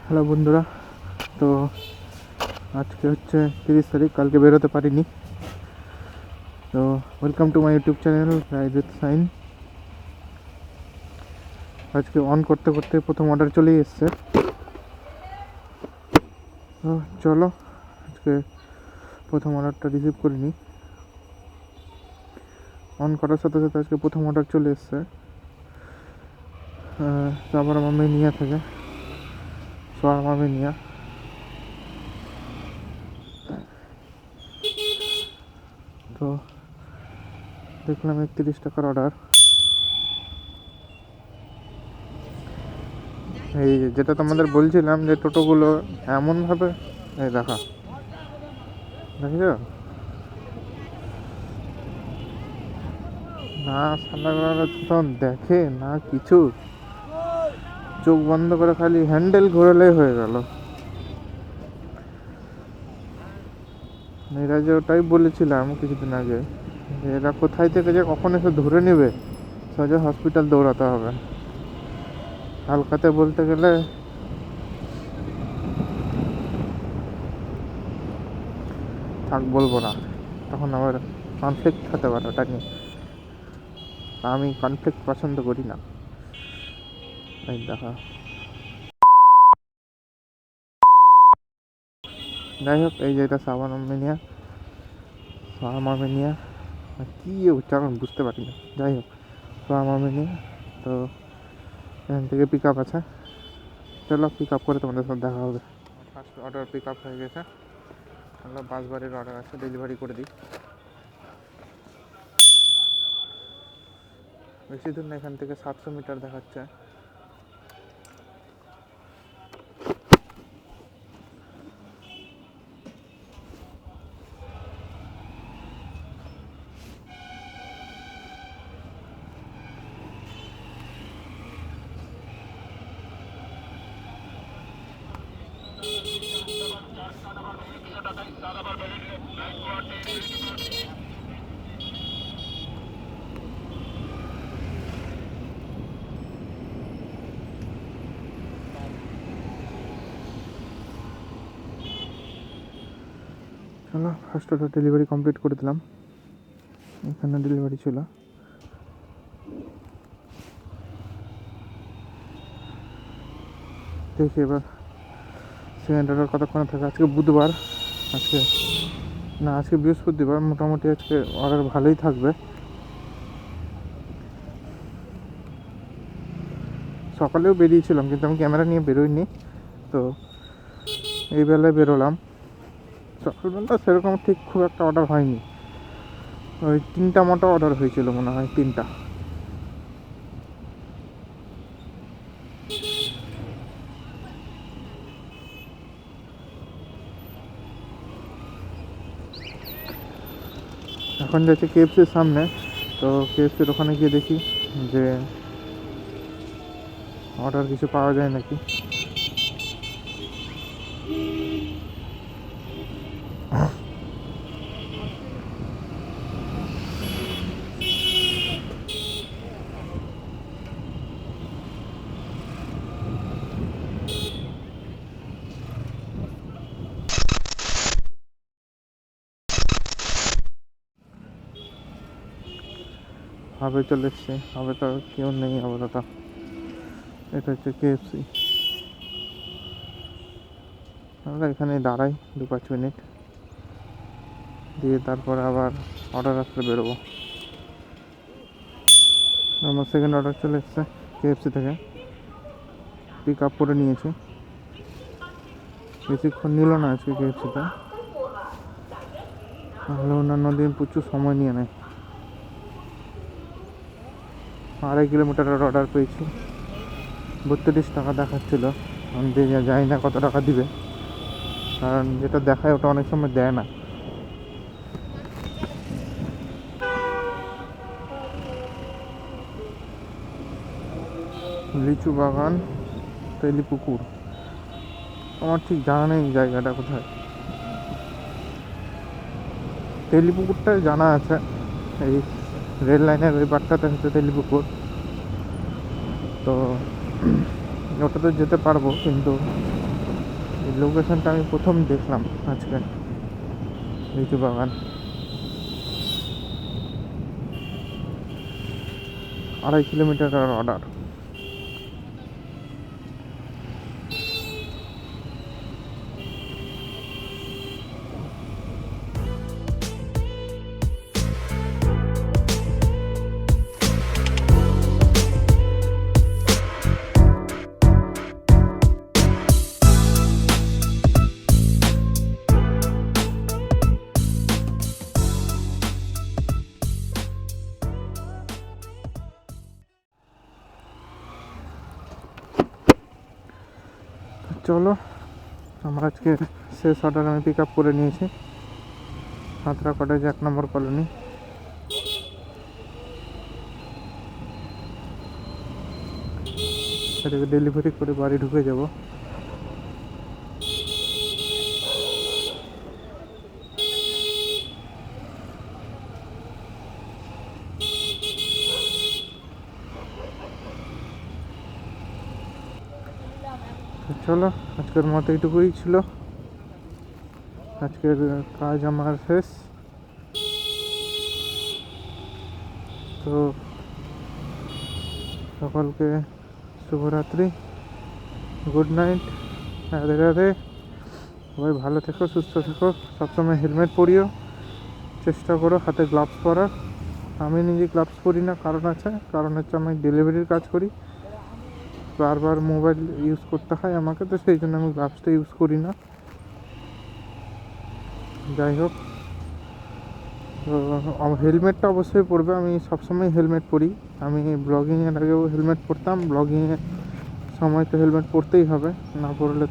Hello বন্ধুরা, তো আজকে হচ্ছে 30 তারিখ, কালকে বেরোতে পারিনি। তো welcome to my YouTube channel ride with সাইন। আজকে অন করতে করতে প্রথম অর্ডার চলেই এসছে। তো চলো আজকে প্রথম অর্ডারটা রিসিভ করে নিই। অন করার সাথে সাথে আজকে প্রথম অর্ডার চলে এসছে। তারপর আমার মেনিয়া থেকে আমার মেনিয়া। তো দেখলাম 31 টাকার অর্ডার। এই যেটা তোমাদের বলছিলাম যে টোটোগুলো এমনভাবে দেখো না, সামনে তখন দেখে না কিছু, চোখ বন্ধ করে খালি হ্যান্ডেল ঘোরালেই হয়ে গেল। এরা যে ওটাই বলেছিলাম কিছুদিন আগে, যে এরা কোথায় থেকে যে কখন এসে ধরে নেবে, সোজা হসপিটাল দৌড়াতে হবে। হালকাতে বলতে গেলে থাক, বলবো না, তখন আবার কনফ্লিক্ট হতে পারে ওটা নিয়ে। আমি কনফ্লিক্ট পছন্দ করি না। এই দেখা, যাই হোক, এই যে এটা সাবান আর্মেনিয়া, কী উচ্চারণ বুঝতে পারি না। যাই হোক, সাবান আর্মেনিয়া। তো এখান থেকে পিক আপ আছে, চলো পিক আপ করে তোমাদের সাথে দেখা হবে। ফার্স্ট অর্ডার পিক আপ হয়ে গেছে। আমরা বাসবাড়ির অর্ডার আছে, ডেলিভারি করে দিই। বেশি দূর না, এখান থেকে 700 মিটার দেখাচ্ছে। চলো ফার্স্ট অর্ডার ডেলিভারি কমপ্লিট করে দিলাম। এখানে ডেলিভারি ছিল। দেখি এবার সেকেন্ড অর্ডার কতক্ষণে থাকে। আজকে বুধবার, আজকে বৃহস্পতিবার, মোটামুটি আজকে অর্ডার ভালোই থাকবে। সকালেও বেরিয়েছিলাম, কিন্তু আমি ক্যামেরা নিয়ে বেরোইনি, তো এই বেলায় বেরোলাম। সকালবেলা সেরকম ঠিক খুব একটা অর্ডার হয়নি, ওই 3টা মতো অর্ডার হয়েছিল মনে হয়, 3টা। এখন যাচ্ছি কেএফসির সামনে। তো কেএফসির ওখানে গিয়ে দেখি যে অর্ডার কিছু পাওয়া যায় নাকি। হাবে চলে এসছে, হাবে তো কেউ নেই আপাতত। এটা হচ্ছে কেএফসি। আমরা এখানে দাঁড়াই 2-5 মিনিট, দিয়ে তারপরে আবার অর্ডার আসলে বেরোবো। আমার সেকেন্ড অর্ডার চলে এসছে কেএফসি থেকে, পিক আপ করে নিয়েছি। বেশিক্ষণ নিল না আজকে কেএফসিতে, তাহলে অন্যান্য দিন প্রচুর সময় নিয়ে নেয়। 2.5 কিলোমিটারের অর্ডার পেয়েছি, 32 টাকা দেখাচ্ছিল। আমি জানি না কত টাকা দিবে, কারণ যেটা দেখায় ওটা অনেক সময় দেয় না। লিচু বাগান, তেলিপুকুর, আমার ঠিক জানা নেই জায়গাটা কোথায়। তেলিপুকুরটা জানা আছে, এই রেল লাইনের ওই পাটটাতে হচ্ছে তেলিপুকুর। তো ওটাতে যেতে পারবো, কিন্তু এই লোকেশনটা আমি প্রথম দেখলাম আজকে, লিচু বাগান। 2.5 কিলোমিটারের অর্ডার। চলো, আমার আজকে শেষ অর্ডার আমি পিক আপ করে নিয়েছি, সাঁতরা কটেজ 1 নম্বর কলোনি। এটাকে ডেলিভারি করে বাড়ি ঢুকে যাব। চলো, আজকের মতো এইটুকুই ছিল। আজকের কাজ আমার শেষ। তো সকলকে শুভরাত্রি, গুড নাইট, রাধে রাধে। সবাই ভালো থেকো, সুস্থ থেকো, সবসময় হেলমেট পরিও, চেষ্টা করো হাতে গ্লাভস পরার। আমি নিজে গ্লাভস পরি না, কারণ হচ্ছে আমি ডেলিভারির কাজ করি, বারবার মোবাইল ইউজ করতে হয় আমাকে, তো সেই জন্য আমি গ্লাভসটা ইউজ করি না। যাই হোক, তো হেলমেটটা অবশ্যই পরবে, আমি সবসময় হেলমেট পরি। আমি ব্লগিংয়ের আগেও হেলমেট পরতাম, ব্লগিংয়ের সময় তো হেলমেট পরতেই হবে, না পরলে